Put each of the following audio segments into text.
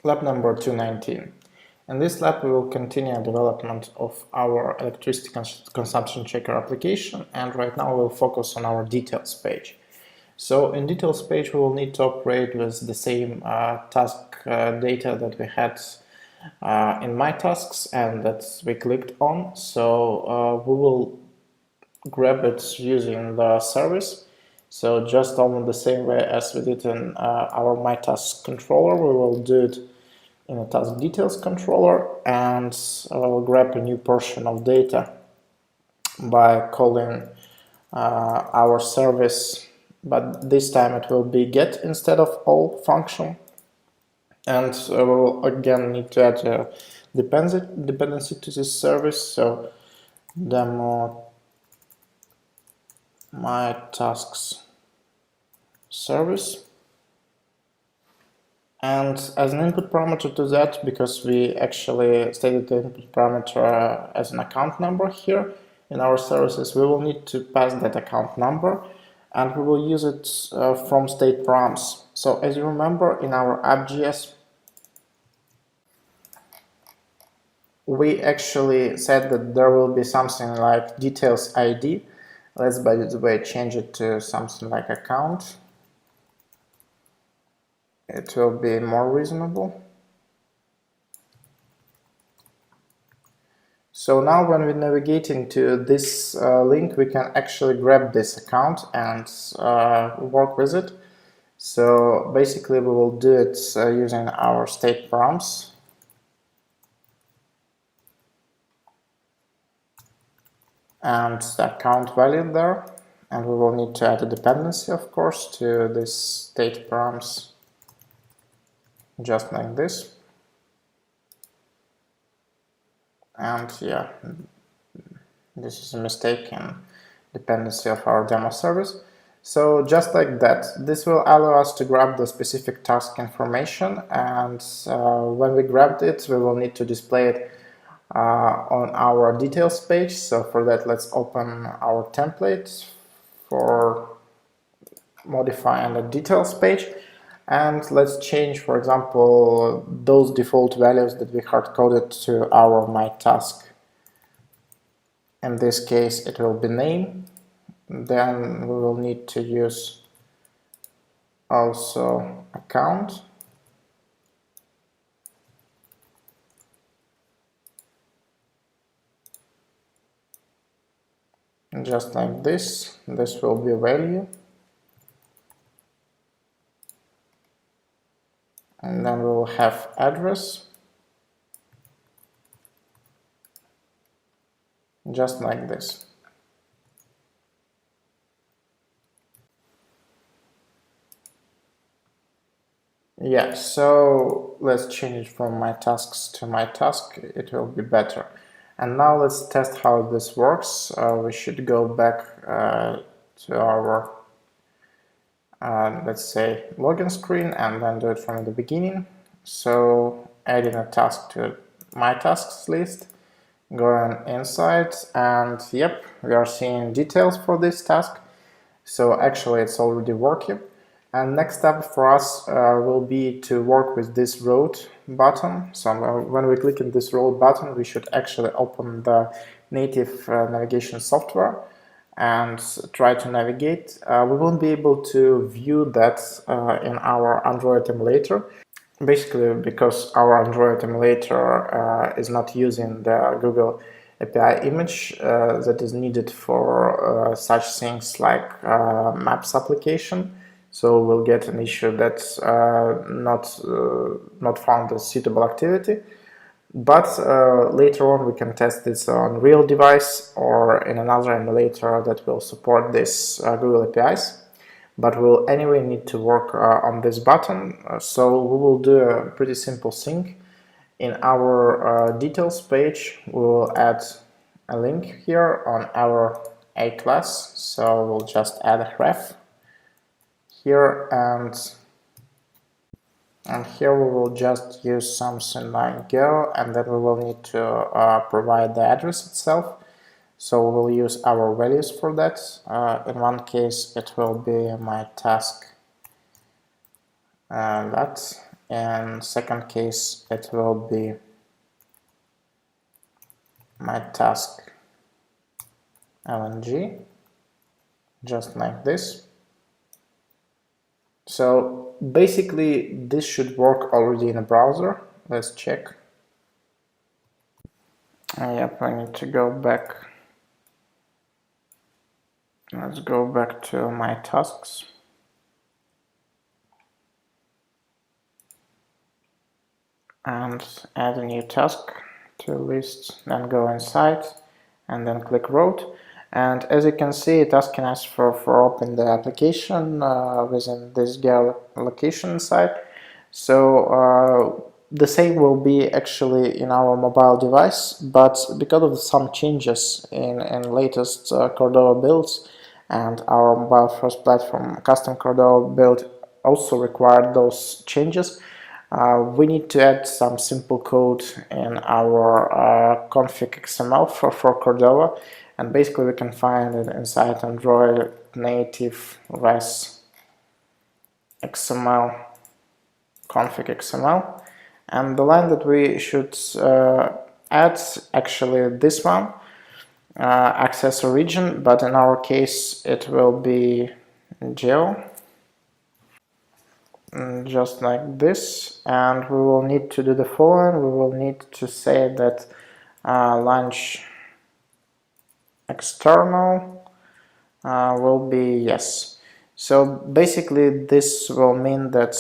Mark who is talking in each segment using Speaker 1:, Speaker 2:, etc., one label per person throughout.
Speaker 1: Lab number 219. In this lab, we will continue development of our electricity consumption checker application, and right now we'll focus on our details page. So in details page, we will need to operate with the same task data that we had in my tasks and that we clicked on. So we will grab it using the service. So just almost the same way as we did in our my task controller, we will do it in a task details controller, and we'll grab a new portion of data by calling our service, but this time it will be get instead of all function, and we will again need to add a dependency to this service. So demo my tasks service, and as an input parameter to that, because we actually stated the input parameter as an account number here in our services, we will need to pass that account number, and we will use it from state params. So as you remember, in our app.js, we actually said that there will be something like details ID. Let's, by the way, change it to something like account. It will be more reasonable. So now when we navigate into this link, we can actually grab this account and work with it. So basically we will do it using our state params. And the account value there. And we will need to add a dependency, of course, to this state params, just like this. And yeah, this is a mistake in dependency of our demo service. So just like that, this will allow us to grab the specific task information, and when we grabbed it, we will need to display it on our details page. So for that, let's open our template for modifying the details page, and let's change, for example, those default values that we hard-coded to our my task. In this case, it will be name. Then we will need to use also account. Just like this, this will be value. And then we will have address. Just like this. Yeah, so let's change it from my tasks to my task. It will be better. And now let's test how this works. We should go back to our, let's say, login screen, and then do it from the beginning. So adding a task to my tasks list, going inside, and yep, we are seeing details for this task. So actually it's already working. And next step for us will be to work with this road button. So when we click on this road button, we should actually open the native navigation software and try to navigate. We won't be able to view that in our Android emulator, basically because our Android emulator is not using the Google API image that is needed for such things like Maps application. So we'll get an issue that's not found as suitable activity. But later on we can test this on real device or in another emulator that will support this Google APIs. But we'll anyway need to work on this button. So we will do a pretty simple thing. In our details page, we will add a link here on our A class. So we'll just add a ref here, and here we will just use something like go, and then we will need to provide the address itself. So we'll use our values for that. In one case it will be my task that, In second case, it will be my task LNG, just like this. So basically this should work already in a browser. Let's check. Yep, I need to go back. Let's go back to my tasks. And add a new task to list, then go inside and then click road. And as you can see, it's asking us for open the application within this geolocation site. So the same will be actually in our mobile device, but because of some changes in latest Cordova builds, and our MobileFirst platform custom Cordova build also required those changes, we need to add some simple code in our config XML for Cordova, and basically we can find it inside Android native res XML config XML. And the line that we should add, actually this one, access origin, but in our case it will be geo, just like this. And we will need to do the following. We will need to say that launch external will be yes. So basically this will mean that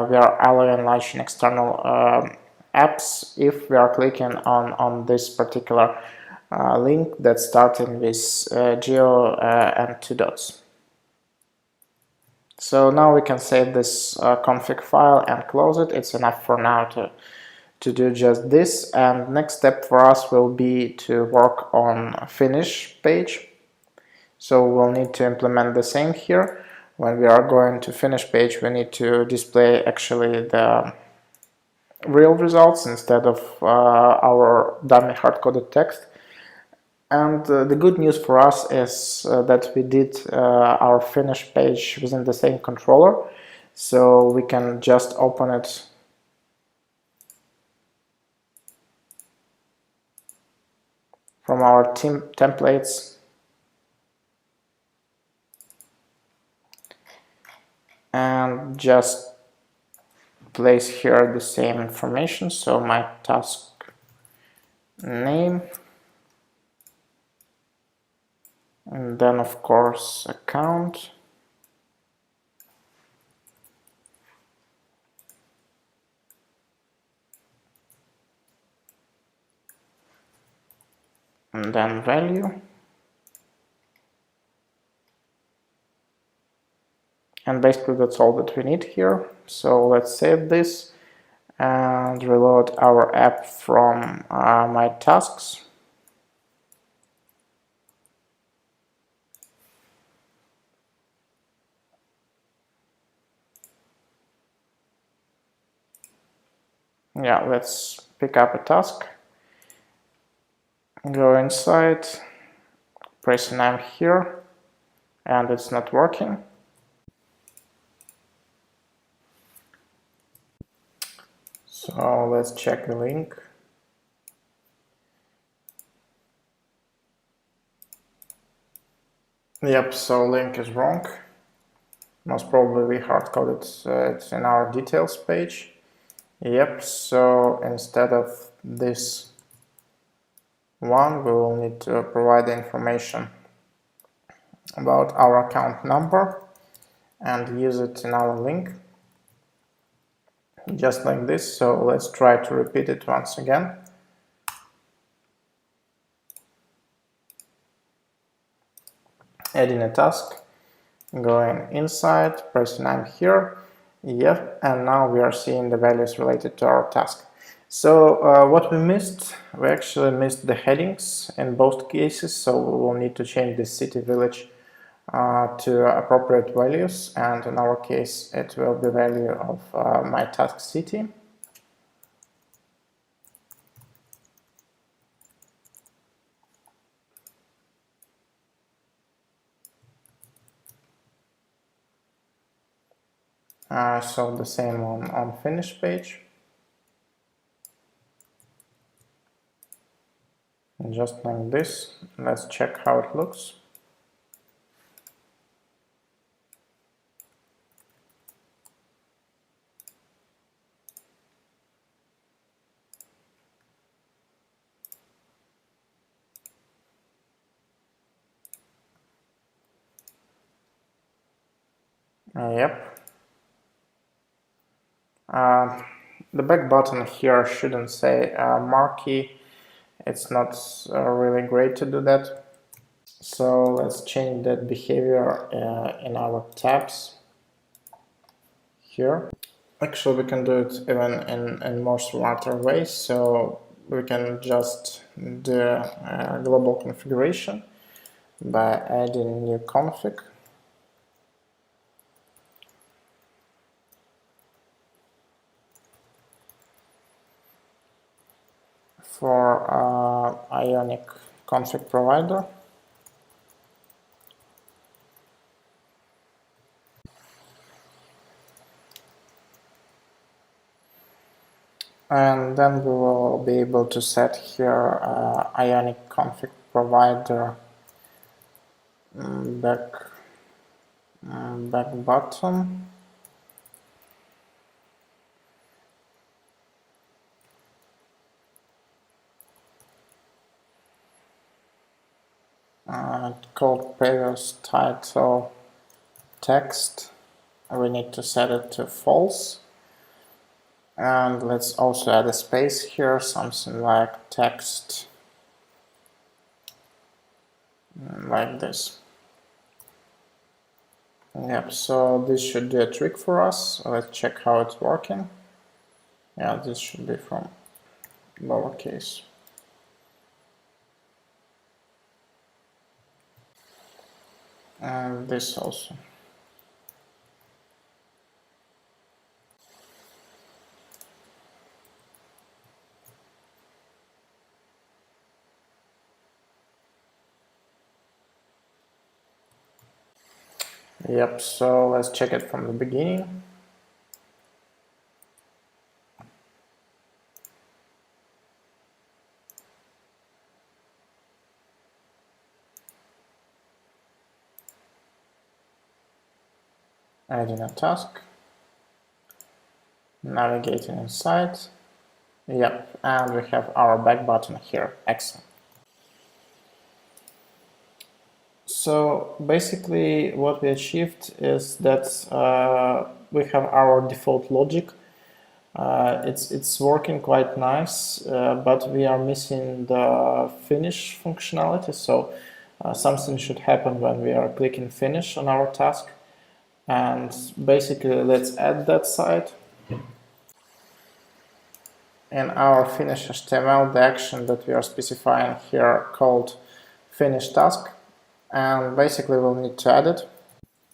Speaker 1: we are allowing launching external apps if we are clicking on this particular link that's starting with geo and two dots. So now we can save this config file and close it. It's enough for now to do just this. And next step for us will be to work on a finish page. So we'll need to implement the same here. When we are going to finish page, we need to display actually the real results instead of our dummy hard-coded text. And the good news for us is that we did our finish page within the same controller, so we can just open it from our templates and just place here the same information. So my task name, and then of course account, and then value, and basically that's all that we need here. So let's save this and reload our app from my tasks. Yeah, let's pick up a task, go inside, press name here, and it's not working. So let's check the link. Yep, so link is wrong. Most probably we hard-coded it in our details page. Yep, so instead of this one, we will need to provide the information about our account number and use it in our link, just like this. So let's try to repeat it once again. Adding a task, going inside, press name here, yep, and now we are seeing the values related to our task. So what we missed, we actually missed the headings in both cases, so we will need to change the city village to appropriate values, and in our case it will be value of my task city. So the same on finish page. And just like this, let's check how it looks. Yep. The back button here shouldn't say marquee. It's not really great to do that. So let's change that behavior in our tabs here. Actually, we can do it even in more smarter ways. So we can just do global configuration by adding new config. For Ionic config provider. And then we will be able to set here Ionic config provider back button. Called previous title text. We need to set it to false. And let's also add a space here, something like text, like this. Yep, so this should do a trick for us. Let's check how it's working. Yeah, this should be from lowercase. And this also. Yep, so let's check it from the beginning. Adding a task. Navigating inside. Yep, and we have our back button here. Excellent. So basically what we achieved is that we have our default logic. It's working quite nice, but we are missing the finish functionality. So something should happen when we are clicking finish on our task. And basically let's add that side. In our finish HTML, the action that we are specifying here called finish task. And basically we'll need to add it.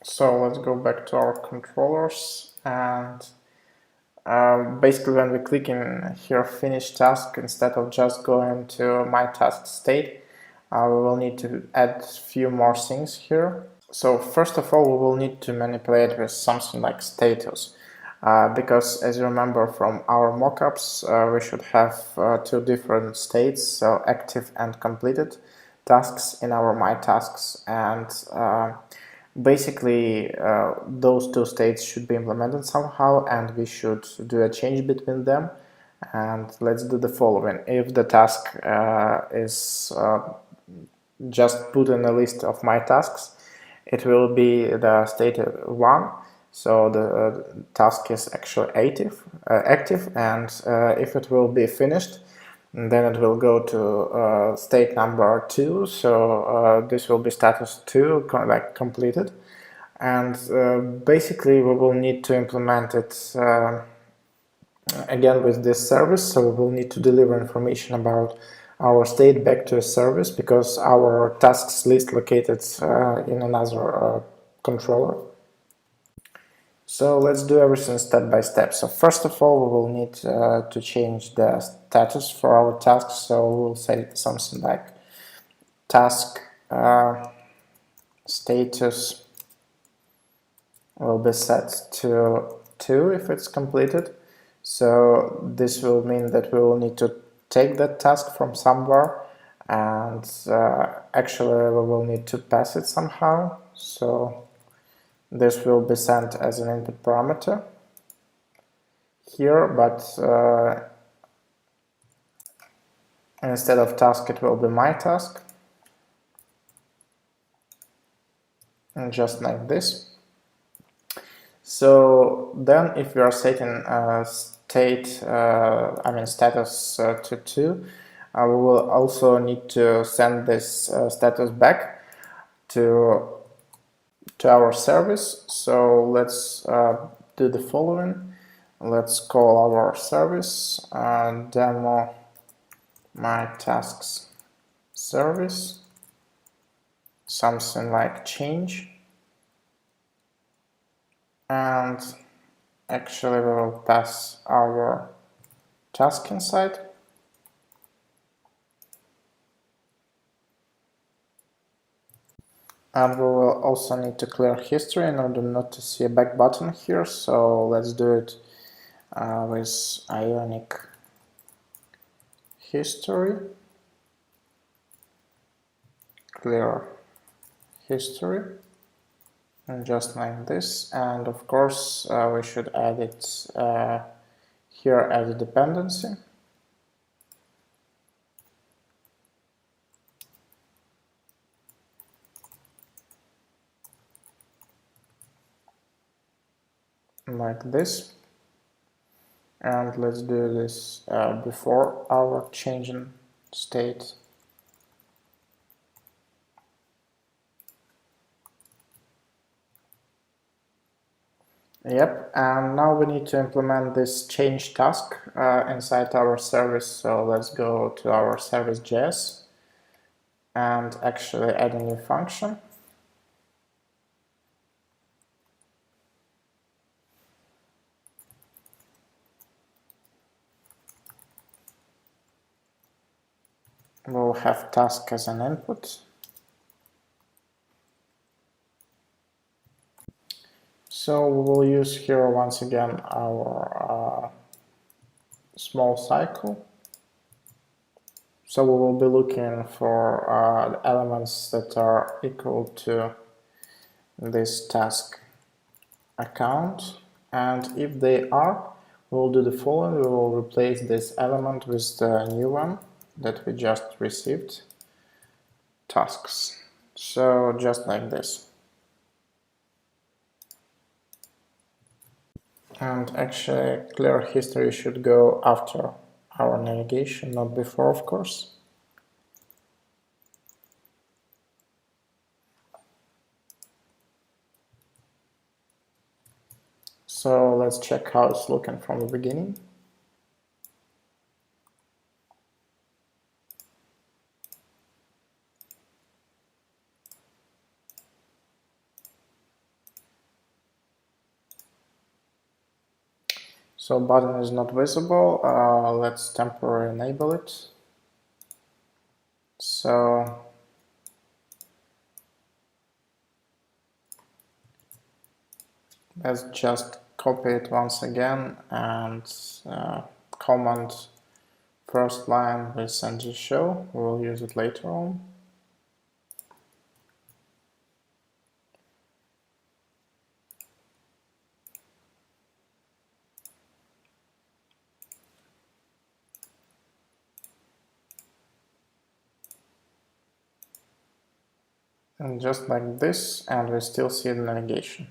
Speaker 1: So let's go back to our controllers, and basically when we click in here finish task, instead of just going to my task state, we will need to add a few more things here. So first of all, we will need to manipulate with something like status, because as you remember from our mockups, we should have two different states, so active and completed tasks in our my tasks, and basically those two states should be implemented somehow, and we should do a change between them. And let's do the following. If the task is just put in a list of my tasks, it will be the state 1, so the task is actually active, and if it will be finished, then it will go to state number 2, so this will be status 2, like completed. And basically we will need to implement it again with this service, so we will need to deliver information about our state back to a service, because our tasks list located in another controller. So let's do everything step by step. So first of all, we will need to change the status for our tasks. So we'll say something like task status will be set to 2 if it's completed. So this will mean that we will need to take that task from somewhere, and actually we will need to pass it somehow. So this will be sent as an input parameter here, but instead of task it will be my task, and just like this. So then if we are setting status to 2, we will also need to send this status back to our service. So let's do the following. Let's call our service demo my tasks service, something like change, and actually we will pass our task inside. And we will also need to clear history in order not to see a back button here, so let's do it with ionic history, clear history, and just like this. And of course we should add it here as a dependency. Like this. And let's do this before our changing state. Yep, and now we need to implement this change task inside our service. So let's go to our service.js and actually add a new function. We'll have task as an input. So we will use here once again our small cycle. So we will be looking for elements that are equal to this task account, and if they are, we'll do the following. We will replace this element with the new one that we just received, tasks. So just like this. And actually clear history should go after our navigation, not before, of course. So let's check how it's looking from the beginning. So button is not visible. Let's temporarily enable it. So let's just copy it once again and comment first line with ng-show. We will use it later on. And just like this, and we still see the navigation.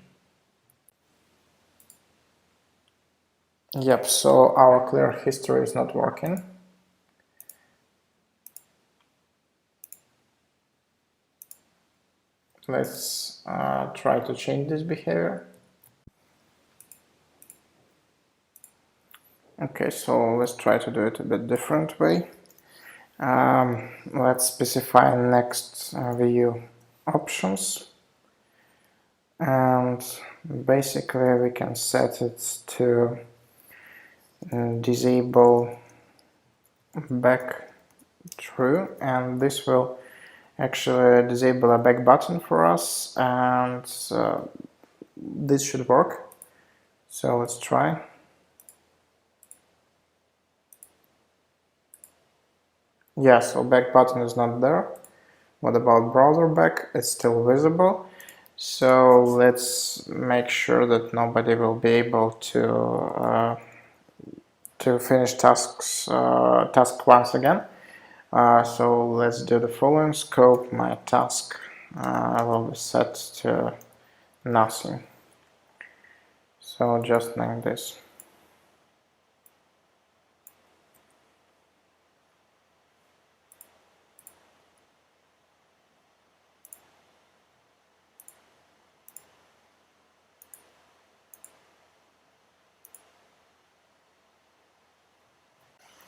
Speaker 1: Yep, so our clear history is not working. Let's try to change this behavior. Okay, so let's try to do it a bit different way. Let's specify next view options, and basically we can set it to disable back true, and this will actually disable a back button for us, and this should work. So let's try. Yeah, so back button is not there. What about browser back? It's still visible. So let's make sure that nobody will be able to finish task once again. So let's do the following. Scope my task will be set to nothing. So just like this.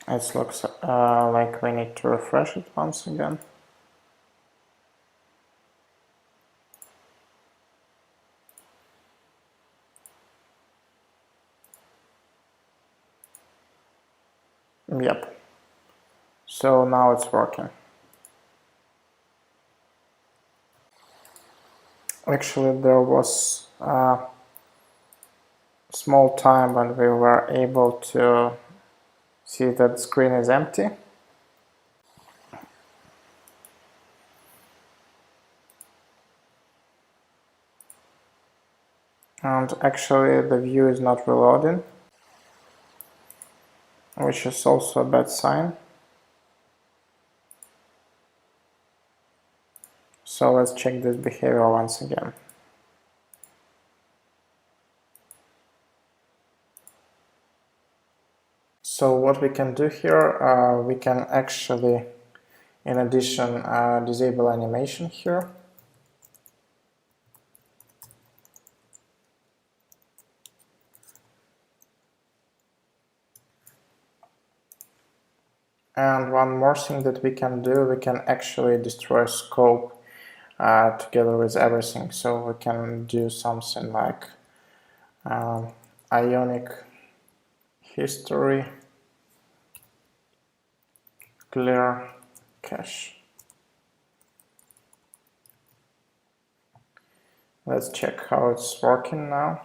Speaker 1: It looks like we need to refresh it once again. Yep. So now it's working. Actually, there was a small time when we were able to see that the screen is empty. And actually the view is not reloading, which is also a bad sign. So let's check this behavior once again. So what we can do here, we can actually, in addition, disable animation here. And one more thing that we can do, we can actually destroy scope together with everything. So we can do something like ionic history, clear cache. Let's check how it's working now.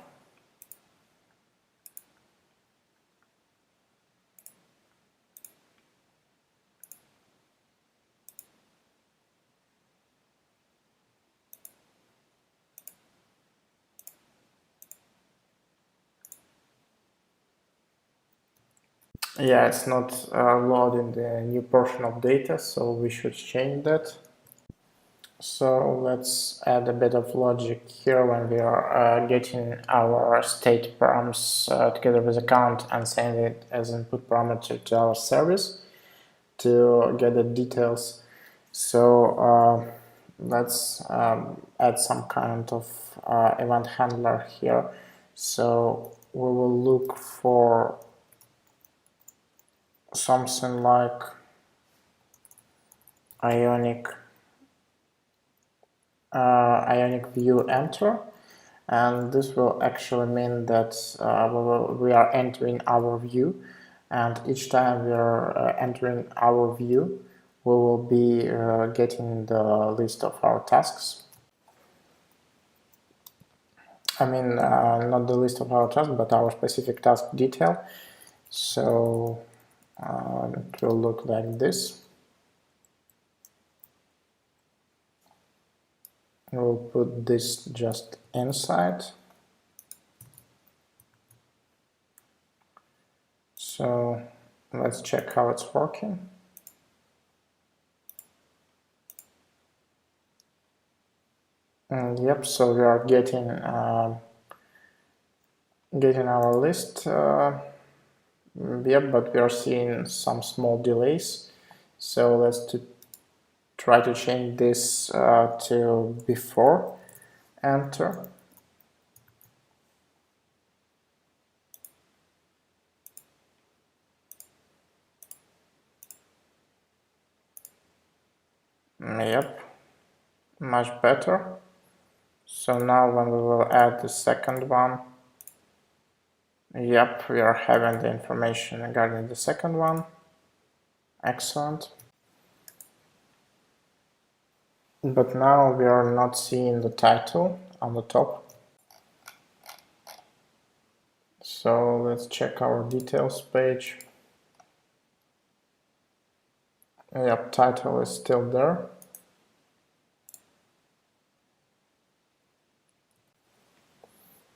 Speaker 1: Yeah, it's not loading the new portion of data, so we should change that. So let's add a bit of logic here when we are getting our state params together with account and sending it as input parameter to our service to get the details. So let's add some kind of event handler here. So we will look for something like ionic view enter, and this will actually mean that we are entering our view, and each time we are entering our view we will be getting the list of our tasks. I mean, not the list of our tasks, but our specific task detail. So it will look like this. We'll put this just inside. So let's check how it's working. And yep, so we are getting our list. Yep, but we are seeing some small delays. So let's try to change this to before enter. Yep, much better. So now when we will add the second one, yep, we are having the information regarding the second one. Excellent. But now we are not seeing the title on the top. So let's check our details page. Yep, title is still there.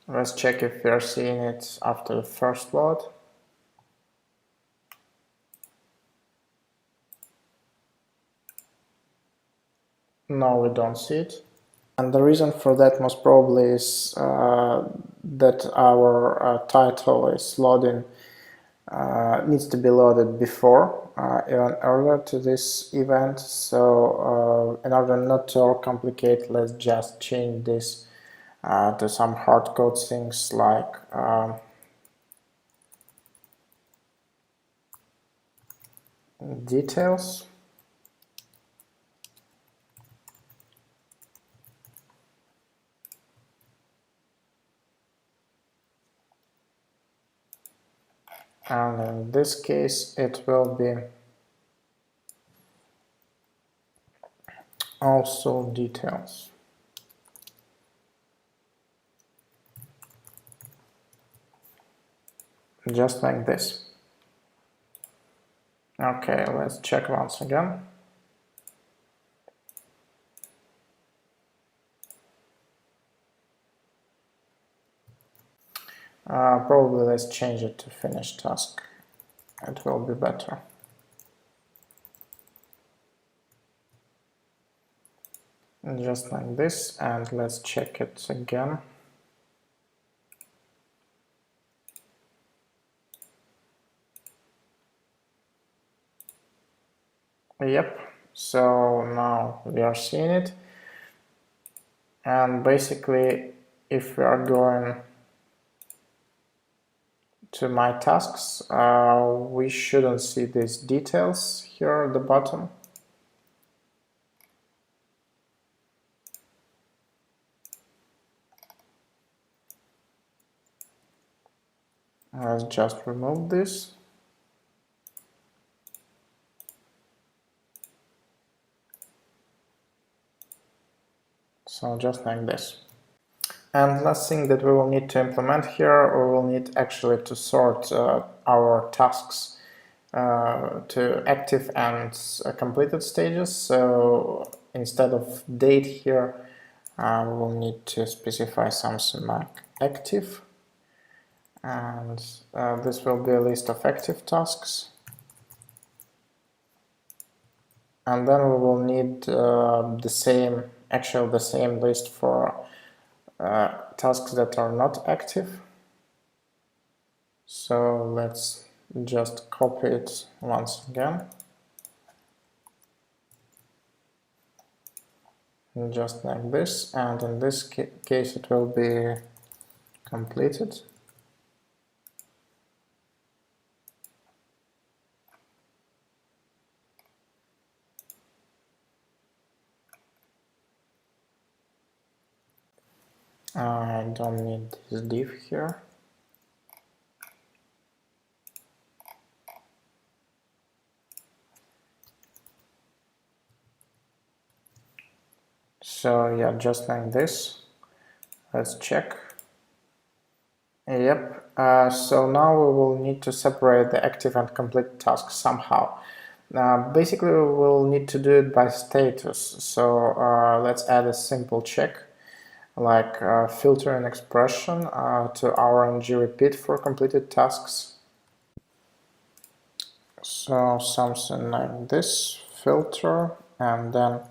Speaker 1: Let's check if we are seeing it after the first load. No, we don't see it. And the reason for that most probably is that our title is loading, needs to be loaded before, even earlier to this event. So in order not to overcomplicate, let's just change this to some hardcode things like details. And in this case, it will be also details. Just like this. Okay, let's check once again. Probably let's change it to finish task. It will be better. Just like this, and let's check it again. Yep, so now we are seeing it. And basically, if we are going to my tasks, we shouldn't see these details here at the bottom. Let's just remove this. So just like this. And last thing that we will need to implement here, we will need actually to sort our tasks to active and completed stages. So instead of date here, we will need to specify something like active, and this will be a list of active tasks. And then we will need the same list for tasks that are not active. So let's just copy it once again. Just like this, and in this case it will be completed. I don't need this div here. So yeah, just like this. Let's check. Yep. So now we will need to separate the active and complete tasks somehow. Basically, we will need to do it by status. So let's add a simple check, like filter an expression to RNG repeat for completed tasks. So something like this, filter, and then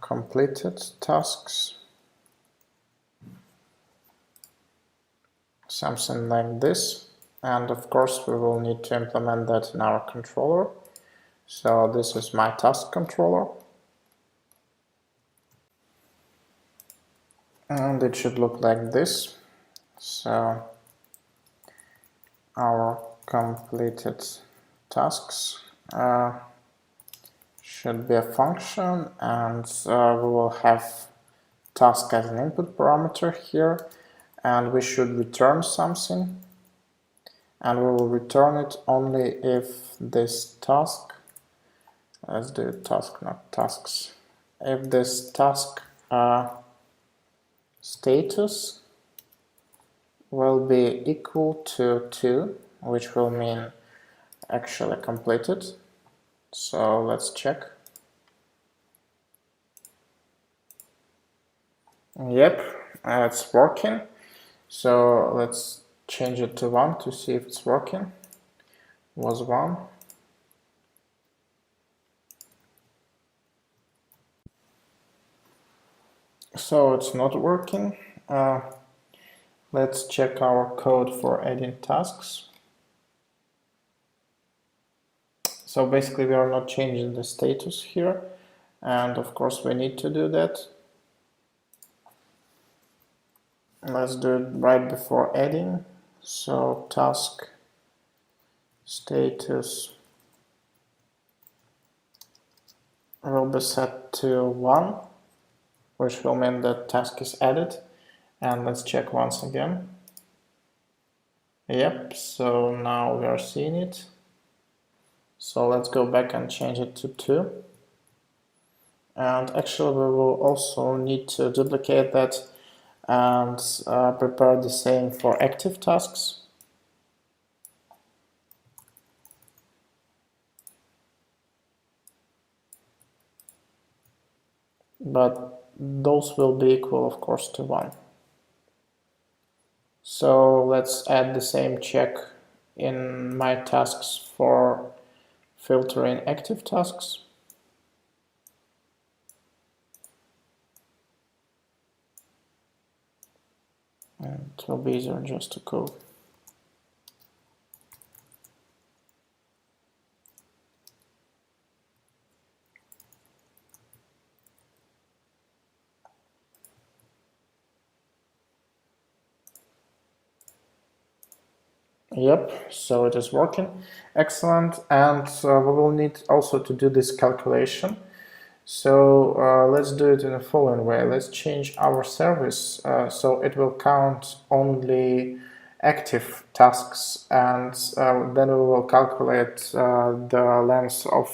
Speaker 1: completed tasks. Something like this, and of course we will need to implement that in our controller. So this is my task controller, and it should look like this. So our completed tasks should be a function, and we will have task as an input parameter here, and we should return something, and we will return it only if this task, let's do task, not tasks, if this task status will be equal to 2, which will mean actually completed. So let's check. Yep, it's working. So let's change it to 1 to see if it's working. Was 1. So it's not working. Let's check our code for adding tasks. So basically we are not changing the status here, and of course we need to do that. Let's do it right before adding. So task status will be set to 1, which will mean that task is added. And let's check once again. Yep, so now we are seeing it. So let's go back and change it to 2. And actually we will also need to duplicate that and prepare the same for active tasks. But those will be equal, of course, to 1. So let's add the same check in my tasks for filtering active tasks. And it will be easier just to code. Yep, so it is working. Excellent. And we will need also to do this calculation. So let's do it in the following way. Let's change our service so it will count only active tasks, and then we will calculate the length of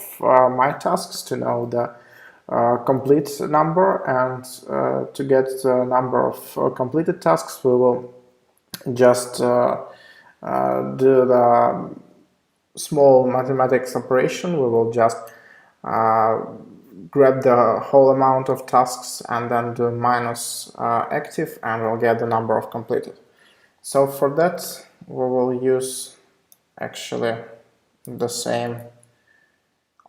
Speaker 1: my tasks to know the complete number, and to get the number of completed tasks we will just do the small mathematics operation. We will just grab the whole amount of tasks and then do minus active, and we'll get the number of completed. So for that we will use actually the same,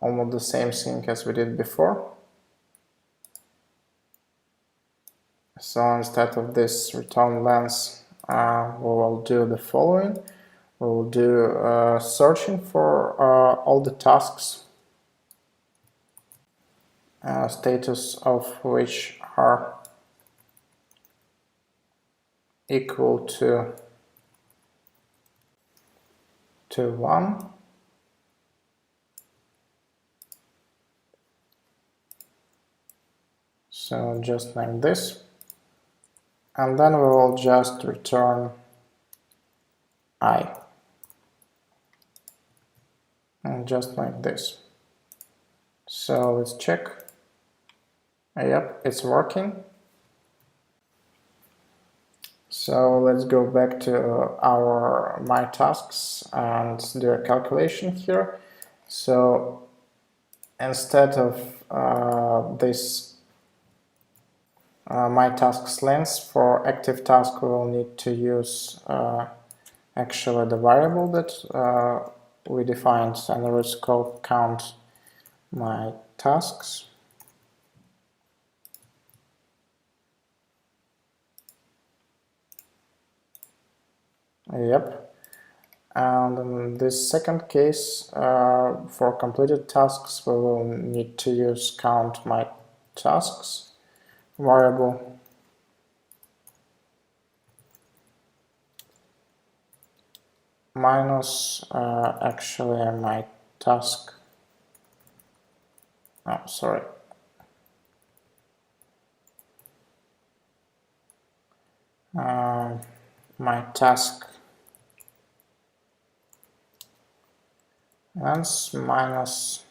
Speaker 1: almost the same thing as we did before. So instead of this return length, we will do the following. We will do searching for all the tasks, status of which are equal to 1. So just like this. And then we will just return I. And just like this. So let's check. Yep, it's working. So let's go back to our my tasks and do a calculation here. So instead of this my tasks length for active task, we will need to use actually the variable that we defined, and it's called count my tasks. Yep. And in this second case, for completed tasks, we will need to use count my tasks variable. Minus actually my task. Oh, sorry. My task length minus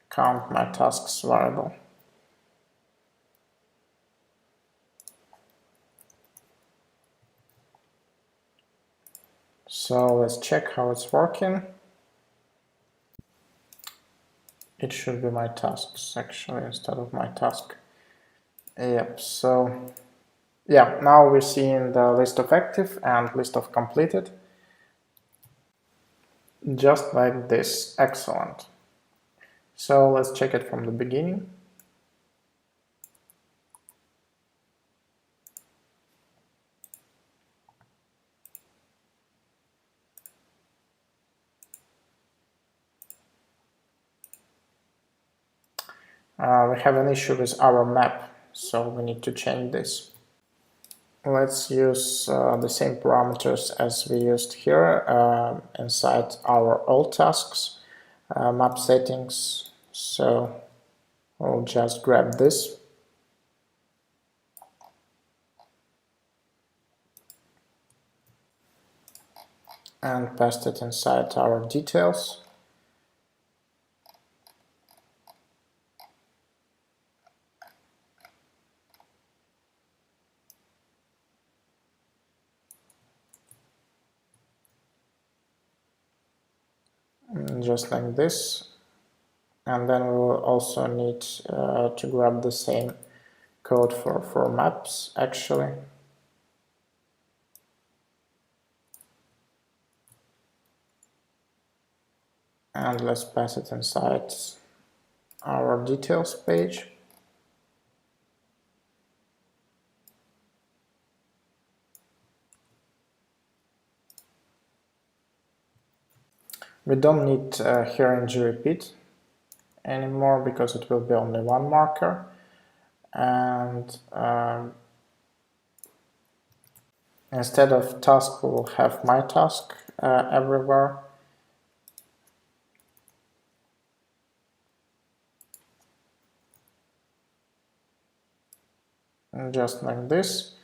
Speaker 1: count my tasks variable. So let's check how it's working. It should be my tasks actually instead of my task. Yep, so yeah, now we're seeing the list of active and list of completed. Just like this. Excellent. So let's check it from the beginning. We have an issue with our map, so we need to change this. Let's use the same parameters as we used here inside our all tasks, map settings. So we'll just grab this and paste it inside our details. Just like this. And then we will also need to grab the same code for maps actually. And let's pass it inside our details page. We don't need here in gRepeat anymore because it will be only one marker, and instead of task we will have my task everywhere. And just like this.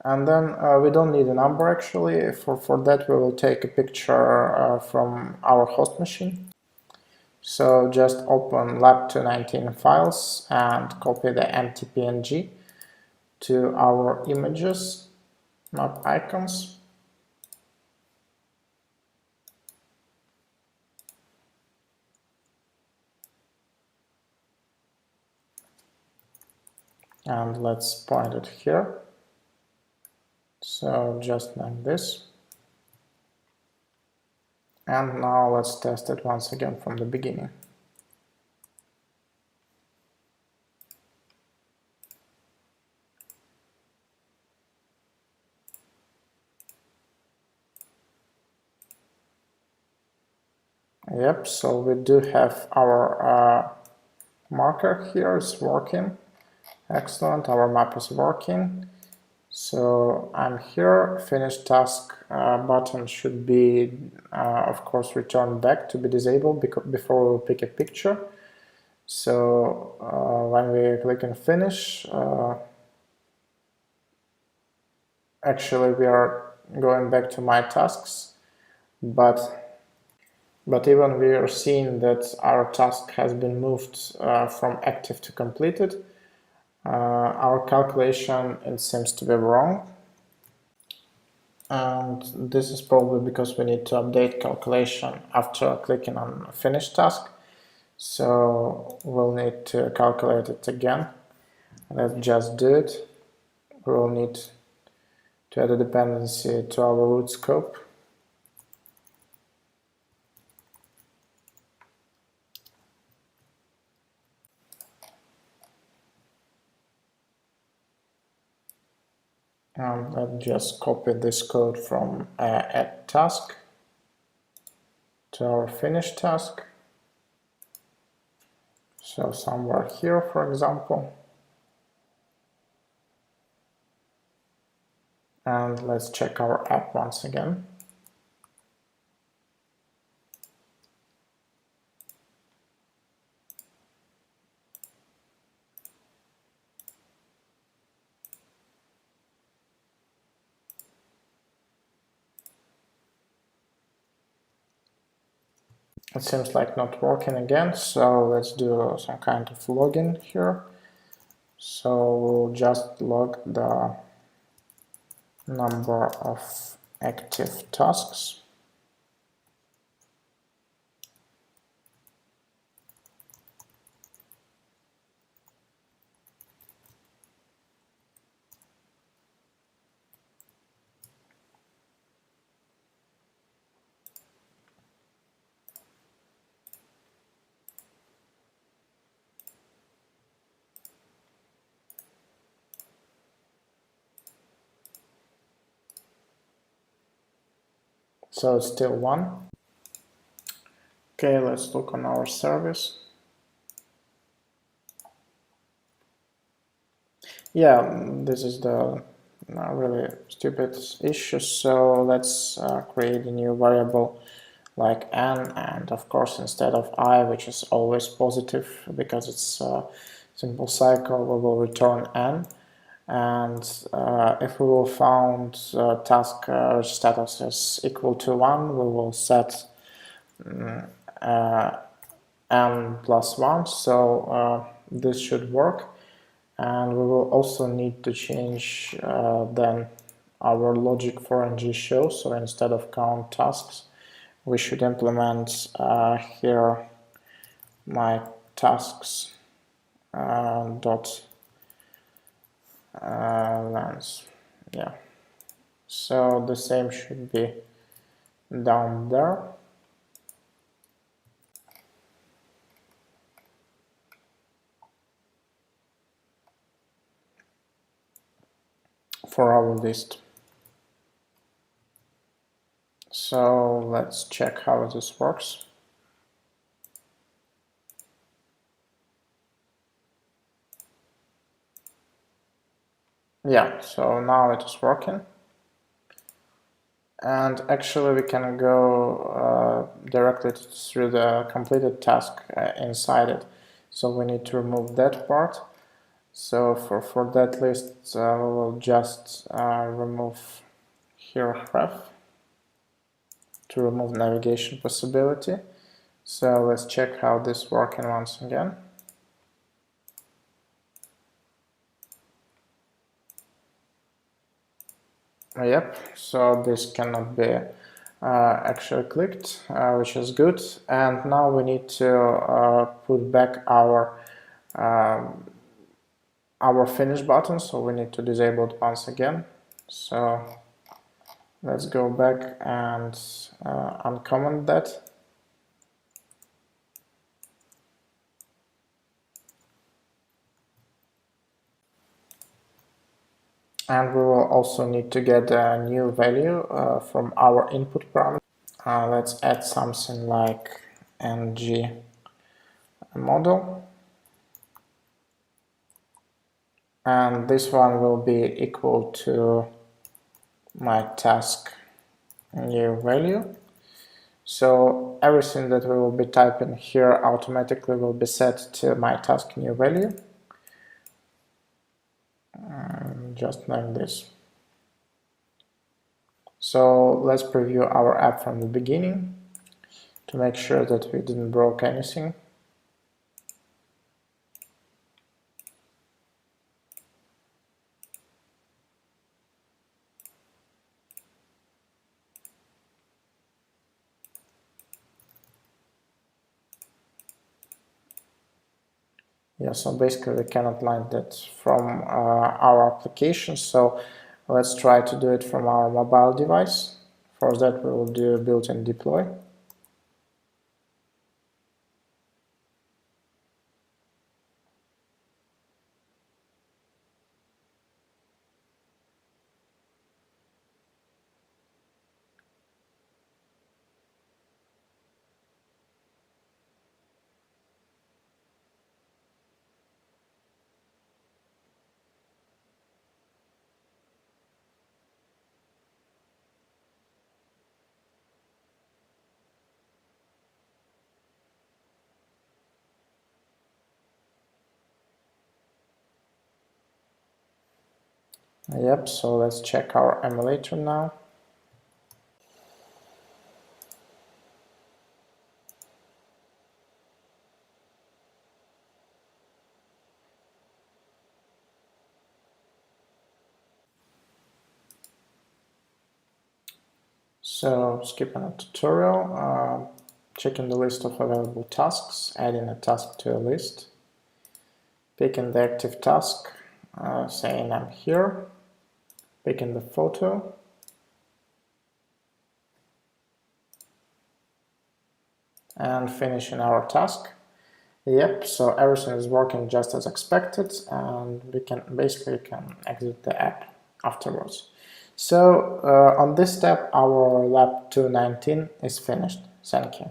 Speaker 1: And then we don't need a number actually. For that we will take a picture from our host machine. So just open lab219 files and copy the empty PNG to our images, map icons. And let's point it here. So just like this. And now let's test it once again from the beginning. Yep, so we do have our marker here is working. Excellent, our map is working. So I'm here, finish task button should be, of course, returned back to be disabled before we pick a picture. So when we click on finish, actually we are going back to my tasks, but even we are seeing that our task has been moved from active to completed. Our calculation, it seems to be wrong, and this is probably because we need to update calculation after clicking on finish task, so we'll need to calculate it again. Let's just do it. We'll need to add a dependency to our root scope. And let's just copy this code from add task to our finish task. So somewhere here, for example. And let's check our app once again. It seems like not working again, so let's do some kind of login here. So we'll just log the number of active tasks. So it's still 1. Okay, let's look on our service. Yeah, this is the really stupid issue. So let's create a new variable like n, and of course instead of I, which is always positive because it's a simple cycle, we will return n. And if we will found task status is equal to 1, we will set n plus 1, so this should work. And we will also need to change then our logic for ng show. So instead of count tasks, we should implement here my tasks dot length. Yeah, so the same should be down there. For our list. So let's check how this works. Yeah, so now it is working. And actually we can go directly through the completed task inside it. So we need to remove that part. So for that list, we will just remove here ref to remove navigation possibility. So let's check how this is working once again. Yep, so this cannot be actually clicked, which is good. And now we need to put back our finish button, so we need to disable it once again. So let's go back and uncomment that. And we will also need to get a new value from our input parameter. Let's add something like ng model. And this one will be equal to my task new value. So everything that we will be typing here automatically will be set to my task new value. Just like this. So let's preview our app from the beginning to make sure that we didn't broke anything. Yeah, so basically we cannot line that from our application, so let's try to do it from our mobile device. For that we will do a built-in deploy. Yep, so let's check our emulator now. So skipping a tutorial, checking the list of available tasks, adding a task to a list, picking the active task, saying I'm here, picking the photo, and finishing our task. Yep, so everything is working just as expected, and we can basically exit the app afterwards. So on this step, our lab 219 is finished. Thank you.